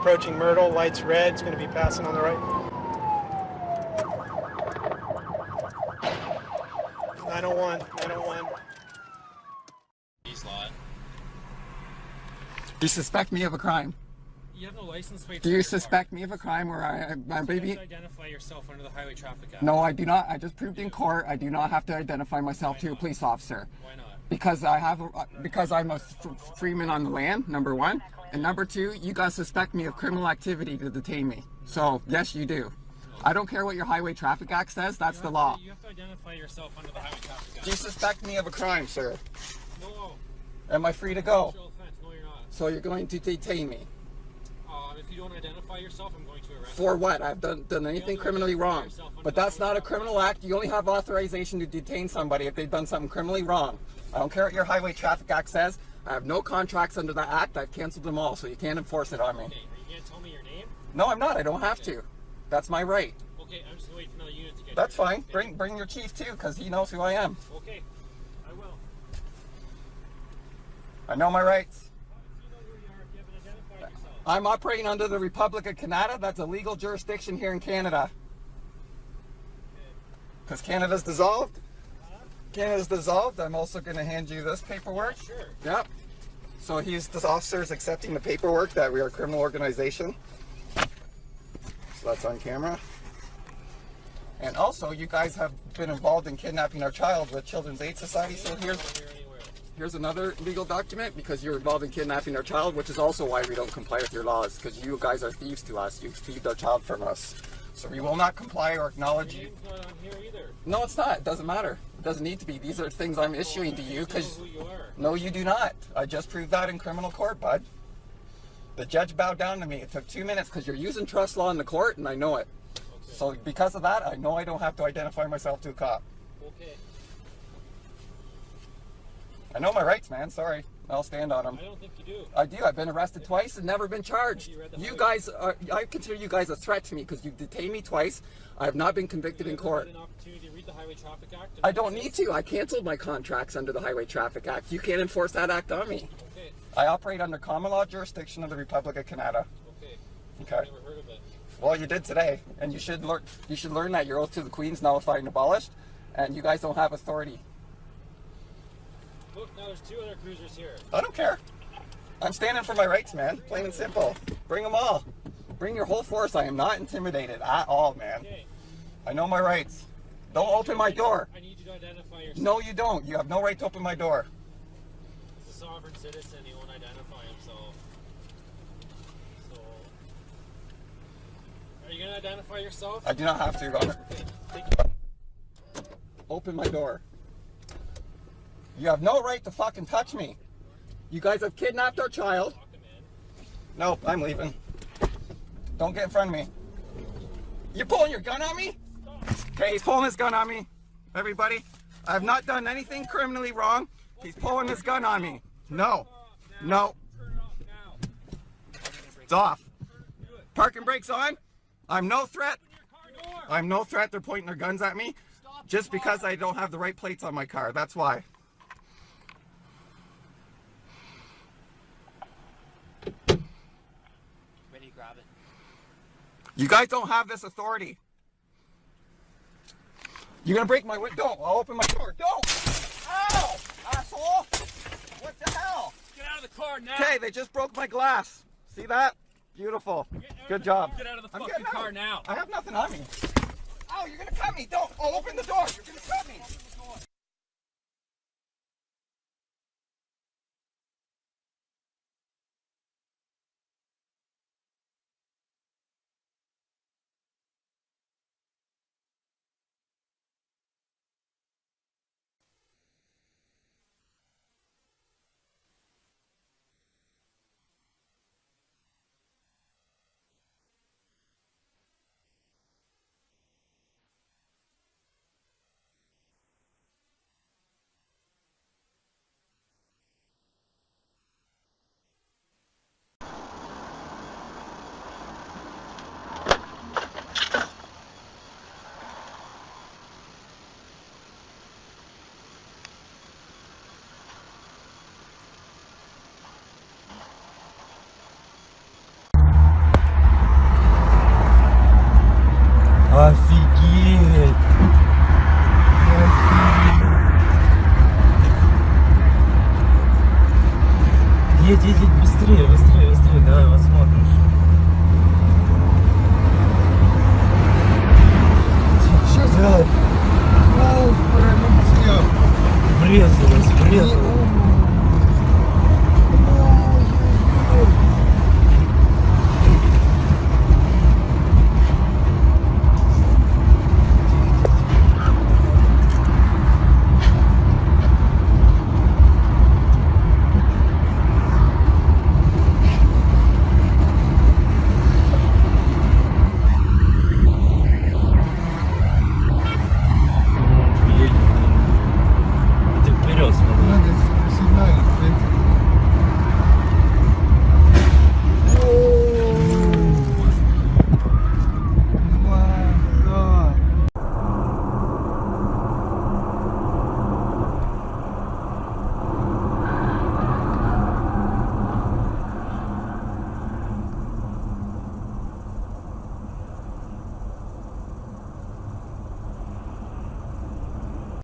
approaching Myrtle. Lights red. It's going to be passing on the right. 901, 901. Do you suspect me of a crime? You have no license plate. Do you suspect me of a crime where my baby... You have to identify yourself under the Highway Traffic Act. No, I do not. I just proved in court I do not have to identify myself to a police officer. Why not? Because I'm a freeman on the land, number one. And number two, you guys suspect me of criminal activity to detain me. So, yes, you do. I don't care what your Highway Traffic Act says, that's the law. You have to identify yourself under the Highway Traffic Act. Do you suspect me of a crime, sir? No. Am I free to go? No, you're not. So you're going to detain me? If you don't identify yourself, I'm going to arrest you. For what? I've done anything criminally wrong. But that's not a criminal act. You only have authorization to detain somebody if they've done something criminally wrong. I don't care what your Highway Traffic Act says. I have no contracts under that act. I've canceled them all, so you can't enforce it on me. Okay, are you going to tell me your name? No, I'm not. I don't have to. That's my right. Okay, I'm just waiting for another unit to get That's here. fine. Bring your chief too, because he knows who I am. Okay, I will. I know my rights. You know who you are if you haven't identified yourself. I'm operating under the Republic of Canada. That's a legal jurisdiction here in Canada. Because Canada's dissolved. Canada's dissolved. I'm also going to hand you this paperwork. Yeah, sure. Yep. So this officer is accepting the paperwork that we are a criminal organization. So that's on camera. And also, you guys have been involved in kidnapping our child with Children's Aid Society. So here's another legal document because you're involved in kidnapping our child, which is also why we don't comply with your laws, because you guys are thieves to us. You thieved our child from us. So we will not comply or acknowledge you. Your name's not on here either. No, it's not. It doesn't matter. It doesn't need to be. These are things I'm issuing to you because... You know who you are. No, you do not. I just proved that in criminal court, bud. The judge bowed down to me. It took 2 minutes because you're using trust law in the court, and I know it. Okay. So because of that, I know I don't have to identify myself to a cop. Okay. I know my rights, man. Sorry. I'll stand on them. I don't think you do. I do. I've been arrested twice and never been charged. You guys are... I consider you guys a threat to me because you've detained me twice. I have not been convicted in court. An opportunity to read the Highway Traffic Act? I don't need to. I canceled my contracts under the Highway Traffic Act. You can't enforce that act on me. Okay. I operate under common law jurisdiction of the Republic of Canada. Okay. Okay. I've never heard of it. Well, you did today, and you should learn that your oath to the Queen's nullified and abolished, and you guys don't have authority. Look, now there's 2 other cruisers here. I don't care. I'm standing for my rights, man. Plain and simple. Bring them all. Bring your whole force. I am not intimidated at all, man. Okay. I know my rights. Don't open my door. I need you to identify yourself. No, you don't. You have no right to open my door. He's a sovereign citizen. He won't identify himself. So, are you going to identify yourself? I do not have to, Your Honor. Okay. Take it. Open my door. You have no right to fucking touch me. You guys have kidnapped our child. Nope, I'm leaving. Don't get in front of me. You're pulling your gun on me? Okay, he's pulling his gun on me. Everybody, I have not done anything criminally wrong. He's pulling his gun on me. No. No. It's off. Parking brakes on. I'm no threat. I'm no threat. They're pointing their guns at me just because I don't have the right plates on my car. That's why. Ready to grab it. You guys don't have this authority. You're gonna break my window. Don't. I'll open my door. Don't. Ow! Asshole! What the hell? Get out of the car now. Okay, they just broke my glass. See that? Beautiful. Good job. Get out of the I'm fucking getting car out. now. I have nothing on me. Ow, you're gonna cut me. Don't. I'll open the door. You're gonna cut me. Едь, едь, едь, быстрее, быстрее, быстрее, давай посмотрим. Сейчас. Да, Ну, пролетел. врезалась, врезалась.